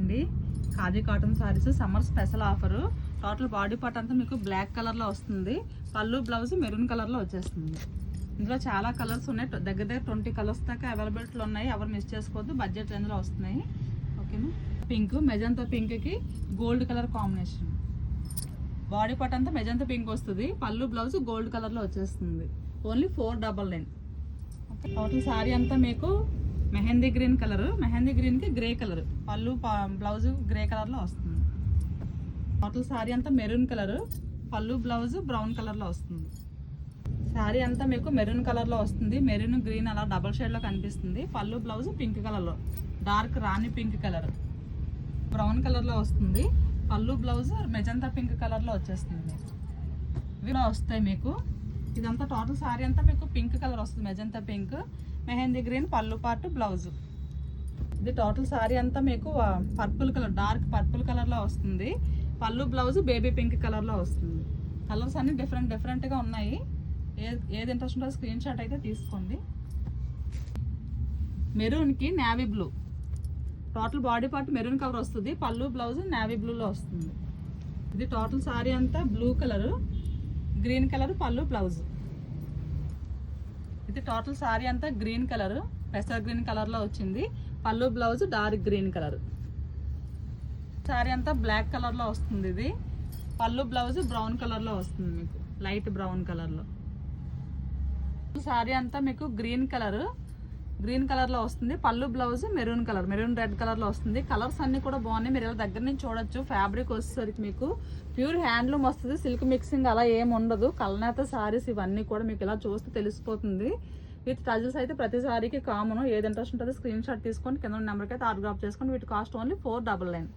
అండి. Khadi cotton saris summer special offer. Total body part అంతా మీకు బ్లాక్ కలర్లో వస్తుంది. పళ్ళు బ్లౌజ్ మెరూన్ కలర్లో వచ్చేస్తుంది. ఇందులో చాలా కలర్స్ ఉన్నాయి. దగ్గర 20 కలర్స్ దాకా అవైలబిలిటీలో ఉన్నాయి. ఎవరు మిస్ చేసుకోవద్దు. బడ్జెట్ రేంజ్లో వస్తున్నాయి. ఓకేనా. పింక్ మెజంతా పింక్కి gold colour combination. Body part అంతా మెజంతా పింక్ వస్తుంది. పళ్ళు బ్లౌజ్ గోల్డ్ కలర్లో వచ్చేస్తుంది. ఓన్లీ 499. ఓకే. టోటల్ సారీ అంతా మీకు మెహందీ గ్రీన్ కలర్, మెహందీ గ్రీన్కి గ్రే కలర్, పళ్ళు బ్లౌజ్ గ్రే కలర్లో వస్తుంది. టోటల్ సారీ అంతా మెరూన్ కలర్, పళ్ళు బ్లౌజ్ బ్రౌన్ కలర్లో వస్తుంది. శారీ అంతా మీకు మెరూన్ కలర్లో వస్తుంది. మెరూన్ గ్రీన్ అలా డబల్ షేడ్లో కనిపిస్తుంది. పళ్ళు బ్లౌజ్ పింక్ కలర్లో, డార్క్ రాణి పింక్ కలర్, బ్రౌన్ కలర్లో వస్తుంది. పళ్ళు బ్లౌజ్ మెజంతా పింక్ కలర్లో వచ్చేస్తుంది. ఇవిలా వస్తాయి మీకు. ఇదంతా టోటల్ శారీ అంతా మీకు పింక్ కలర్ వస్తుంది. మెజంతా పింక్, మెహందీ గ్రీన్ పళ్ళు పార్ట్ బ్లౌజ్. ఇది టోటల్ శారీ అంతా మీకు పర్పుల్ కలర్, డార్క్ పర్పుల్ కలర్లో వస్తుంది. పళ్ళు బ్లౌజ్ బేబీ పింక్ కలర్లో వస్తుంది. కలర్స్ అన్ని డిఫరెంట్గా ఉన్నాయి. ఏది ఇంట్రెస్ట్ ఉంటుందో స్క్రీన్ షాట్ అయితే తీసుకోండి. మెరూన్కి navy blue, total body part maroon colour వస్తుంది. పళ్ళు బ్లౌజ్ నేవీ బ్లూలో వస్తుంది. ఇది టోటల్ శారీ అంతా బ్లూ కలర్, గ్రీన్ కలర్ పళ్ళు బ్లౌజ్. ఇది టోటల్ శారీ అంతా గ్రీన్ కలర్, పెసర్ గ్రీన్ కలర్లో వచ్చింది. పళ్ళు blouse dark green colour. Sari అంతా బ్లాక్ కలర్లో వస్తుంది. ఇది పళ్ళు బ్లౌజ్ బ్రౌన్ కలర్లో వస్తుంది. మీకు లైట్ బ్రౌన్ కలర్లో. శారీ అంతా మీకు గ్రీన్ కలర్లో వస్తుంది. పళ్ళు blouse maroon colour, maroon red కలర్లో వస్తుంది. కలర్స్ అన్నీ కూడా బాగున్నాయి. మీరు ఇలా దగ్గర నుంచి చూడొచ్చు. ఫ్యాబ్రిక్ వచ్చేసరికి మీకు ప్యూర్ హ్యాండ్లూమ్ వస్తుంది. సిల్క్ మిక్సింగ్ అలా ఏమి ఉండదు. కల్నేత సారీస్ ఇవన్నీ కూడా మీకు ఇలా చూస్తే తెలిసిపోతుంది. విత్ టజల్స్ అయితే ప్రతి సారీకి కామన్. ఏది ఇంట్రెస్ట్ ఉంటుందో స్క్రీన్ షాట్ తీసుకొని కింద నెంబర్కి అయితే ఆర్డర్ డ్రాప్ చేసుకోండి. వీటి కాస్ట్ ఓన్లీ 499.